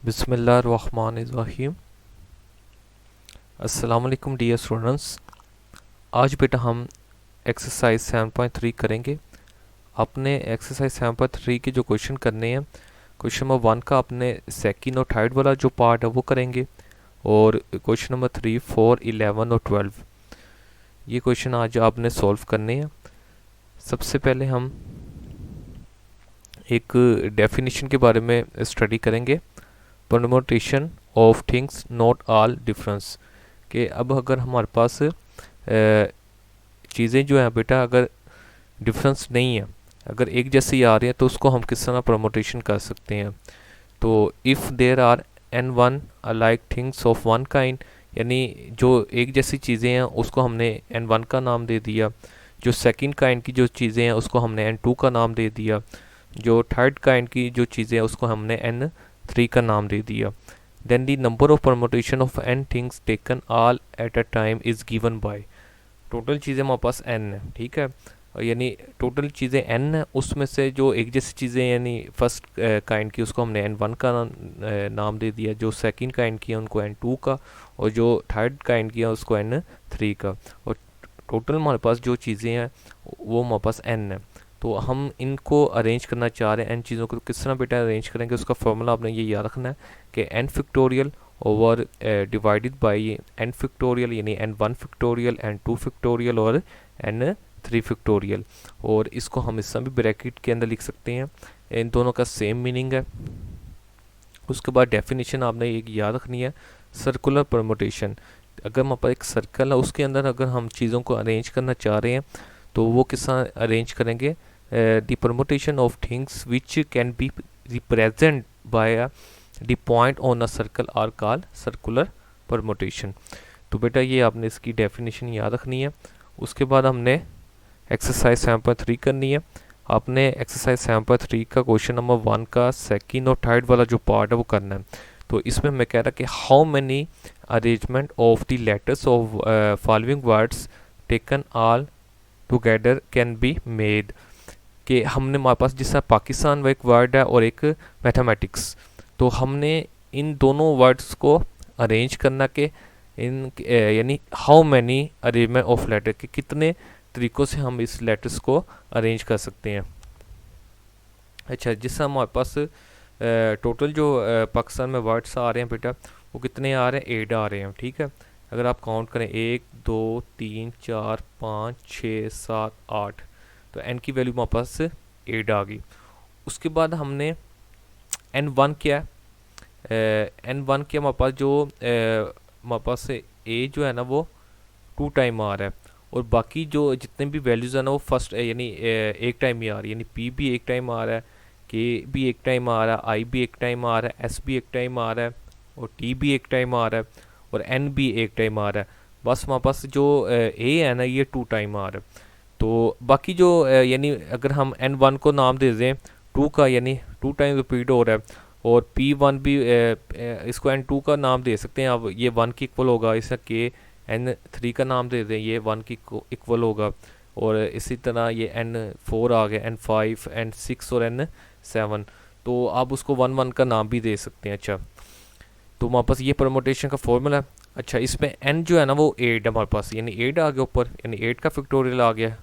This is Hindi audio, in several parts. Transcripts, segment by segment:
बिस्मिल्लाहिर्रहमानिर्रहीम। अस्सलाम वालेकुम डियर स्टूडेंट्स। आज बेटा हम एक्सरसाइज 7.3 करेंगे। आपने एक्सरसाइज 7.3 के जो क्वेश्चन करने हैं, क्वेश्चन नंबर 1 का आपने सेकंड और थर्ड वाला जो पार्ट है वो करेंगे, और क्वेश्चन नंबर 3, 4, 11 और 12 ये क्वेश्चन आज आपने सॉल्व करने हैं। सबसे पहले हम एक डेफिनेशन के बारे में स्टडी करेंगे, permutation of things not all difference. कि अब अगर हमारे पास चीज़ें जो हैं बेटा अगर डिफरेंस नहीं है, अगर एक जैसी आ रही है तो उसको हम किस तरह परमुटेशन कर सकते हैं। तो if there are n one alike things of one kind, यानी जो एक जैसी चीज़ें हैं उसको हमने एन वन का नाम दे दिया, जो सेकंड काइंड की जो चीज़ें हैं उसको हमने एन टू का नाम दे दिया, जो थर्ड काइंड की जो चीज़ें हैं उसको हमने एन थ्री का नाम दे दिया। Then the number of permutation of n things taken all at a time is given by. Total चीज़ें हमारे पास एन है, ठीक है, यानी टोटल चीज़ें एन है, उसमें से जो एक जैसी चीज़ें यानी फर्स्ट काइंड की उसको हमने एन वन का नाम दे दिया, जो सेकंड काइंड की है उनको एन टू का, और जो थर्ड काइंड की है उसको एन थ्री का। और टोटल हमारे पास जो चीज़ें हैं वो हमारे पास एन है। तो हम इनको अरेंज करना चाह रहे हैं, एन चीज़ों को किस तरह बेटा अरेंज करेंगे, उसका फॉर्मूला आपने ये याद रखना है कि n factorial over divided by n factorial, यानी n one factorial, n two factorial और एन थ्री फैक्टोरियल। और इसको हम इस तरह भी ब्रैकेट के अंदर लिख सकते हैं, इन दोनों का सेम मीनिंग है। उसके बाद डेफिनेशन आपने एक याद रखनी है, सर्कुलर परमुटेशन। अगर हमारे पास एक सर्कल है उसके अंदर अगर हम चीज़ों को अरेंज करना चाह रहे हैं तो वो किस तरह अरेंज करेंगे, the permutation of things which can be represent by the point on a circle are called circular permutation. तो बेटा ये आपने इसकी डेफिनेशन याद रखनी है। उसके बाद हमने एक्सरसाइज 7.3 करनी है। आपने एक्सरसाइज 7.3 का क्वेश्चन नंबर 1 का सेकंड और थर्ड वाला जो पार्ट है वो करना है। तो इसमें मैं कह रहा कि how many arrangement of the letters of following words taken all together can be made. कि हमने हमारे पास जिस तरह पाकिस्तान वो एक वर्ड है और एक मैथमेटिक्स, तो हमने इन दोनों वर्ड्स को अरेंज करना के इन यानी how many arrangement of letter के कितने तरीक़ों से हम इस लेटर्स को अरेंज कर सकते हैं। अच्छा, जिस तरह हमारे पास टोटल जो पाकिस्तान में वर्ड्स आ रहे हैं बेटा वो कितने आ रहे हैं, 8 आ रहे हैं, ठीक है। अगर आप काउंट करें 1 2 3 4 5 6 7 8, तो एन की वैल्यू हमारे पास 8 आ गई। उसके बाद हमने एन वन क्या है, एन वन के हमारे पास जो हमारे पास ए जो है ना वो 2 टाइम आ रहा है, और बाकी जो जितने भी वैल्यूज़ है ना वो फर्स्ट यानी एक टाइम ही आ रही है, यानी पी भी एक टाइम आ रहा है, के भी एक टाइम आ रहा है, आई भी एक टाइम आ रहा है, एस भी एक टाइम आ रहा है, और टी भी एक टाइम आ रहा है, और एन भी एक टाइम आ रहा है। बस हमारे पास जो ए है ना ये 2 टाइम आ रहा है। तो बाकी जो यानी अगर हम एन वन को नाम दे दें 2 का, यानी 2 टाइम रिपीट हो रहा है, और पी वन भी इसको एन टू का नाम दे सकते हैं। अब ये 1 की इक्वल होगा, इसका के एन थ्री का नाम दे दें, ये 1 की इक्वल होगा। और इसी तरह ये एन फोर आ गया, एन फाइव, एन सिक्स और एन सेवन, तो आप उसको 1 1 का नाम भी दे सकते हैं। अच्छा, तो हमारे पास ये परमुटेशन का फॉर्मूला है। अच्छा, इसमें एन जो है ना वो 8 है हमारे पास, यानी 8 आ गया ऊपर, यानी 8 का फैक्टोरियल आ गया।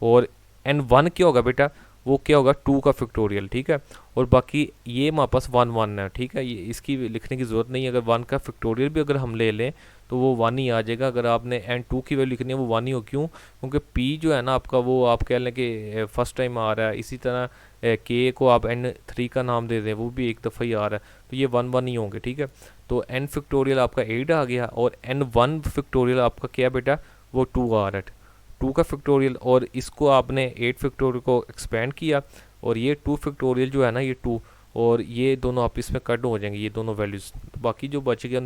और एन वन क्या होगा बेटा, वो क्या होगा 2 का फैक्टोरियल, ठीक है। और बाकी ये हमारे पास 1 1 है, ठीक है, ये इसकी लिखने की ज़रूरत नहीं है। अगर 1 का फैक्टोरियल भी अगर हम ले लें तो वो 1 ही आ जाएगा। अगर आपने एन टू की वैल्यू लिखनी है वो 1 ही हो, क्यों, क्योंकि पी जो है ना आपका वो आप कह लें कि फर्स्ट टाइम आ रहा है। इसी तरह के को आप एन थ्री का नाम दे दें, वो भी एक दफ़ा ही आ रहा है, तो ये 1 1 ही होंगे, ठीक है। तो एन फैक्टोरियल आपका 8 आ गया, और एन वन फैक्टोरियल आपका क्या बेटा वो 2 आ रहा है, 2 का फैक्टोरियल। और इसको आपने 8 फैक्टोरियल को एक्सपेंड किया, और ये 2 फैक्टोरियल जो है ना ये 2, और ये दोनों आप इसमें कट हो जाएंगे ये दोनों वैल्यूज़, तो बाकी जो बच गया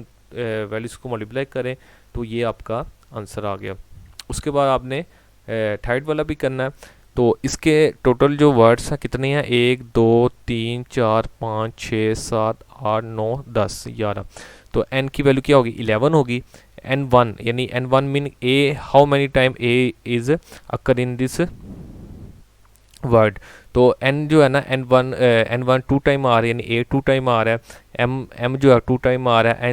वैल्यूज़ को मल्टीप्लाई करें तो ये आपका आंसर आ गया। उसके बाद आपने थर्ड वाला भी करना है। तो इसके टोटल जो वर्ड्स हैं कितने हैं, 1 2 3 4 5 6 7 8 9 10 11, तो एन की वैल्यू क्या होगी 11 होगी। एन वन यानी n one mean A, how many time A is occur in this word. तो एन जो है ना एन वन टू टाइम आ रहा है, यानी ए टू टाइम आ रहा है, एम जो है टू टाइम आ रहा है,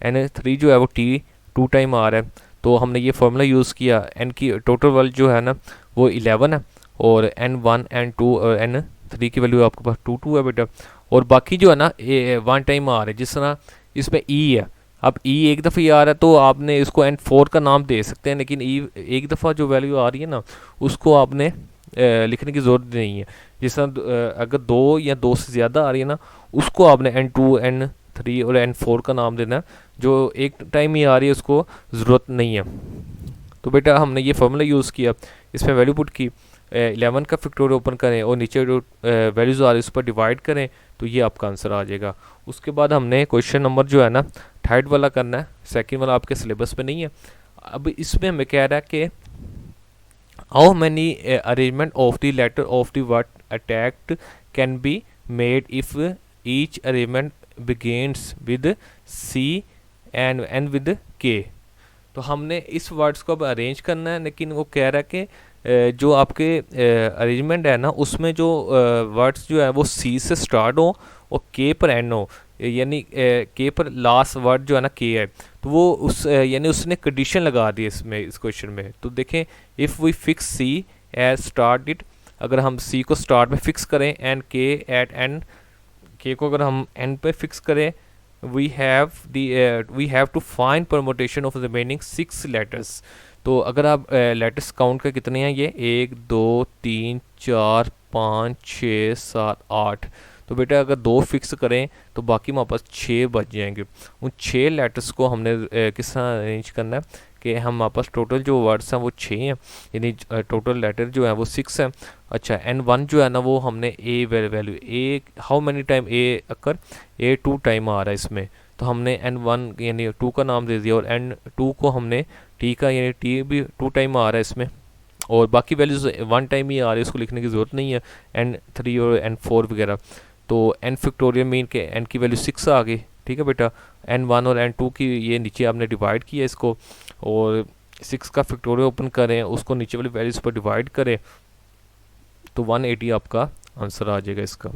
एन थ्री जो है वो टी टू टाइम आ रहा है। तो हमने ये फार्मूला यूज़ किया, एन की टोटल वैल्यू जो है ना वो 11 है, और एन वन एन टू और एन थ्री की वैल्यू आपके पास टू टू है बेटा। और बाकी जो है ना वन टाइम आ रहा है, जिस तरह इसमें ई है, अब ई एक दफ़ा ही आ रहा है तो आपने इसको एन फोर का नाम दे सकते हैं, लेकिन ई एक दफ़ा जो वैल्यू आ रही है ना उसको आपने लिखने की ज़रूरत नहीं है। जिस तरह अगर दो या दो से ज़्यादा आ रही है ना उसको आपने एन टू एन थ्री और एन फोर का नाम देना है, जो एक टाइम ही आ रही है उसको ज़रूरत नहीं है। तो बेटा हमने ये फार्मूला यूज़ किया, इसमें वैल्यू पुट की, 11 का फैक्टोरियल ओपन करें और नीचे जो वैल्यूज़ आ रही है उस पर डिवाइड करें, तो ये आपका आंसर आ जाएगा। उसके बाद हमने क्वेश्चन नंबर जो है ना थर्ड वाला करना है, सेकंड वाला आपके सिलेबस में नहीं है। अब इसमें हमें कह रहा है कि how many arrangement of the letter of the word attacked can be made if each arrangement begins with C and with K. तो हमने इस वर्ड्स को अब अरेंज करना है, लेकिन वो कह रहा है कि जो आपके अरेंजमेंट है ना उसमें जो वर्ड्स जो है वो सी से स्टार्ट हो और के पर एंड हो, यानी के पर लास्ट वर्ड जो है ना के है। तो वो उस यानी उसने कंडीशन लगा दी इसमें, इस क्वेश्चन में। तो देखें, if we fix C as start it, अगर हम सी को स्टार्ट में फिक्स करें एंड के एट एंड, के को अगर हम एंड पे फिक्स करें, we have to find permutation of the remaining 6 letters। तो अगर आप लेटर्स काउंट कर कितने हैं, ये 1 2 3 4 5 6 7 8, तो बेटा अगर दो फिक्स करें तो बाकी हमारे पास 6 बच जाएंगे। उन 6 लेटर्स को हमने किस तरह अरेंज करना है कि हम हमारे पास टोटल जो वर्ड्स हैं वो 6 हैं, यानी टोटल लेटर जो है वो 6 हैं। अच्छा, एन वन जो है ना वो हमने a value a, how many time a occur, a two time आ रहा है इसमें, तो हमने एन वन यानी टू का नाम दे दिया, और एन टू को हमने टी का, यानी टी भी टू टाइम आ रहा है इसमें, और बाकी वैल्यूज़ वन टाइम ही आ रही है, उसको लिखने की ज़रूरत नहीं है, एन थ्री और एन फोर वगैरह। तो एन फैक्टोरियल मीन के एन की वैल्यू 6 आ गई, ठीक है बेटा। एन वन और एन टू की ये नीचे आपने डिवाइड किया इसको, और 6 का फैक्टोरियल ओपन करें, उसको नीचे वाली वैल्यूज़ पर डिवाइड करें, तो 180 आपका आंसर आ जाएगा इसका।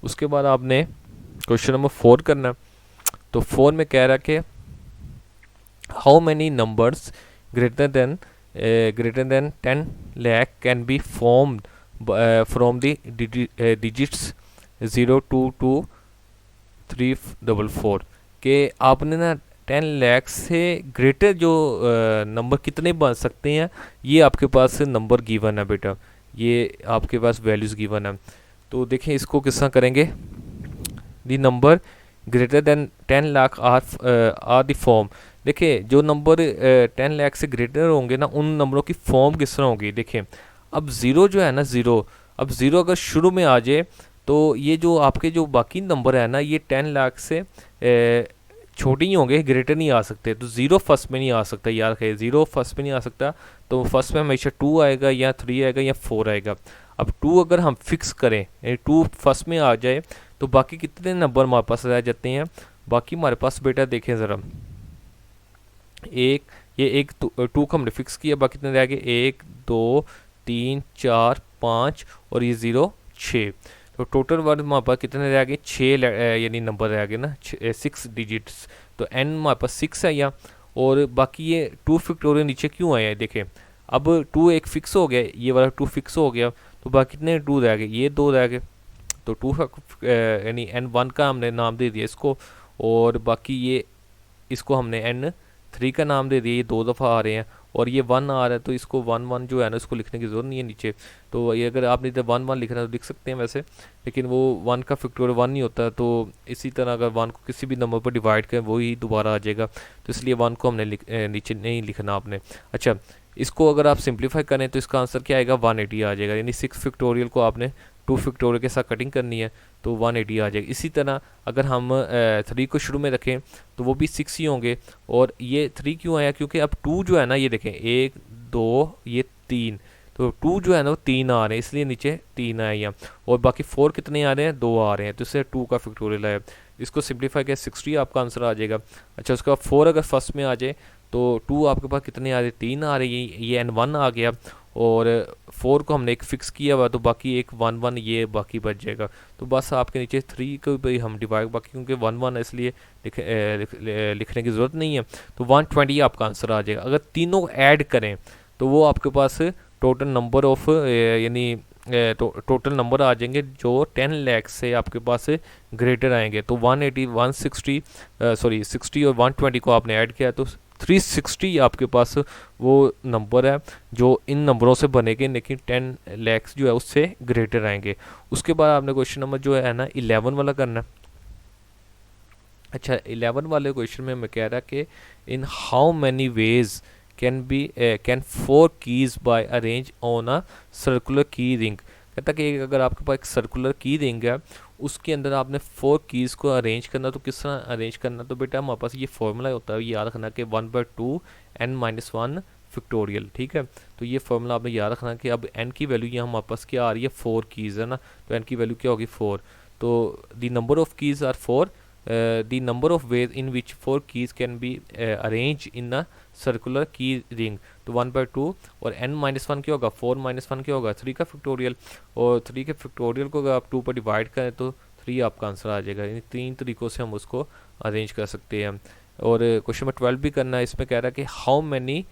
उसके बाद आपने क्वेश्चन नंबर 4 करना है। तो 4 में कह रहा है कि how many numbers greater than 10 lakh can be formed from the digits 0 2 2 3 4 4, के आपने ना 10 लाख से ग्रेटर जो नंबर कितने बन सकते हैं, ये आपके पास नंबर गिवन है बेटा, ये आपके पास वैल्यूज़ गिवन है। तो देखें इसको किस तरह करेंगे, the number greater than 10 lakh are the form. देखिए जो नंबर 10 लाख से ग्रेटर होंगे ना उन नंबरों की फॉर्म किस तरह होगी। देखें अब ज़ीरो जो है ना, ज़ीरो, अब ज़ीरो अगर शुरू में आ जाए तो ये जो आपके जो बाकी नंबर है ना ये 10 लाख से छोटे ही होंगे, ग्रेटर नहीं आ सकते। तो ज़ीरो फर्स्ट में नहीं आ सकता, याद रखिए ज़ीरो फर्स्ट में नहीं आ सकता, तो फर्स्ट में हमेशा 2 आएगा या 3 आएगा या 4 आएगा। अब 2 अगर हम फिक्स करें, यानी 2 फर्स्ट में आ जाए, तो बाकी कितने नंबर हमारे पास रह जाते हैं, बाकी हमारे पास बेटा देखें ज़रा, एक, ये एक 2 को हमने फिक्स किया, बाकी कितने रह गए 1 2 3 4 5 और ये 0 6। तो टोटल वर्ड हमारे पास कितने रह गए 6, यानी नंबर रह गए ना 6 डिजिट्स। तो एन हमारे पास 6 है यहाँ, और बाकी ये 2 फैक्टोरियल नीचे क्यों आया है देखें, अब 2 एक फिक्स हो गया, ये वाला 2 फिक्स हो गया, तो बाकी कितने 2 रह गए, ये 2 रह गए। तो 2 यानी एन वन का हमने नाम दे दिया इसको, और बाकी ये इसको हमने एन थ्री का नाम दे दिया, ये 2 दफ़ा आ रहे हैं, और ये 1 आ रहा है, तो इसको 1 1 जो है ना इसको लिखने की ज़रूरत नहीं है नीचे। तो ये अगर आपने इधर 1 1 लिखना है तो लिख सकते हैं वैसे, लेकिन वो 1 का फैक्टोरियल 1 नहीं होता। तो इसी तरह अगर 1 को किसी भी नंबर पर डिवाइड करें वही दोबारा आ जाएगा, तो इसलिए 1 को हमने नीचे नहीं लिखना आपने। अच्छा, इसको अगर आप सिंप्लीफाई करें तो इसका आंसर क्या आएगा 180 आ जाएगा, यानी 6 फैक्टोरियल को आपने 2 फैक्टोरियल के साथ कटिंग करनी है तो 180 आ जाएगा। इसी तरह अगर हम 3 को शुरू में रखें तो वो भी 6 ही होंगे, और ये 3 क्यों आया, क्योंकि अब 2 जो है ना ये देखें 1 2 ये 3, तो 2 जो है ना वो 3 आ रहे हैं, इसलिए नीचे 3 आए यहाँ, और बाकी 4 कितने आ रहे हैं 2 आ रहे हैं, तो इससे 2 का फैक्टोरियल है। इसको सिंप्लीफाई किया 60 आपका आंसर आ जाएगा। अच्छा, उसका 4 अगर फर्स्ट में आ जाए तो 2 आपके पास कितने आ रहे 3 आ रही है, ये n1 आ गया, और 4 को हमने एक फ़िक्स किया हुआ, तो बाकी एक 1 1 ये बाकी बच जाएगा। तो बस आपके नीचे 3 को भी हम डिवाइड, बाकी क्योंकि 1 1 इसलिए लिखने की ज़रूरत नहीं है, तो 120 आपका आंसर आ जाएगा। अगर तीनों ऐड करें तो वो आपके पास टोटल नंबर ऑफ यानी टोटल नंबर आ जाएंगे जो 10 लाख से आपके पास ग्रेटर आएंगे। तो 180 160 सॉरी 60 और 120 को आपने ऐड किया तो 360 आपके पास वो नंबर है जो इन नंबरों से बनेंगे, लेकिन 10 लैक्स जो है उससे ग्रेटर आएंगे। उसके बाद आपने क्वेश्चन नंबर जो है ना 11 वाला करना है। अच्छा 11 वाले क्वेश्चन में मैं कह रहा कि in how many ways can 4 keys be arrange on a circular key ring. कहता कि अगर आपके पास एक सर्कुलर की रिंग है उसके अंदर आपने 4 कीज़ को अरेंज करना, तो किस तरह अरेंज करना, तो बेटा हमारे पास ये फॉर्मूला होता है, याद रखना कि 1/2 n-1 फैक्टोरियल। ठीक है, तो ये फॉर्मूला आपने याद रखना कि अब n की वैल्यू यहाँ हमारे पास क्या आ रही है 4 कीज़ है ना, तो n की वैल्यू क्या होगी 4। तो the number of keys are 4, the number of ways in which 4 keys can be arranged in a circular key ring, तो 1/2 और n-1 क्या होगा 4-1 क्या होगा 3 का फैक्टोरियल, और 3 के फैक्टोरियल को अगर आप 2 पर डिवाइड करें तो 3 आपका आंसर आ जाएगा। इन 3 तरीक़ों से हम उसको अरेंज कर सकते हैं। और क्वेश्चन नंबर 12 भी करना है, इसमें कह रहा है कि how many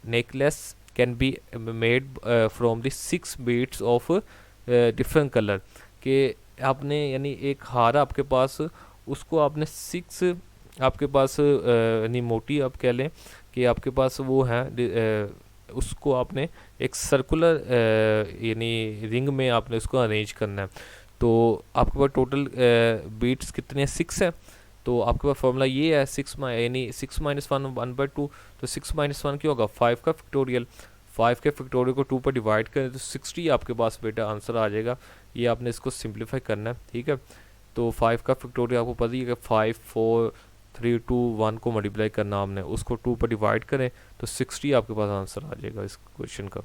necklace can be made from the 6 beads of different colour, कि आपने यानी एक हार आपके पास उसको आपने 6 आपके पास यानी मोटी आप कह लें कि आपके पास वो है उसको आपने एक सर्कुलर यानी रिंग में आपने उसको अरेंज करना है। तो आपके पास टोटल बीट्स कितने हैं 6 है, तो आपके पास फॉर्मूला ये है 6 यानी 6 - 1 1/2, तो 6 - 1 क्या होगा 5 का फैक्टोरियल, 5 के फैक्टोरियल को 2 पर डिवाइड करें तो 60 आपके पास बेटा आंसर आ जाएगा। ये आपने इसको सिंप्लीफाई करना है। ठीक है, तो 5 का फैक्टोरियल आपको पता ही है कि 5 4 3 2 1 को मल्टीप्लाई करना हमने, उसको 2 पर डिवाइड करें तो 60 आपके पास आंसर आ जाएगा इस क्वेश्चन का।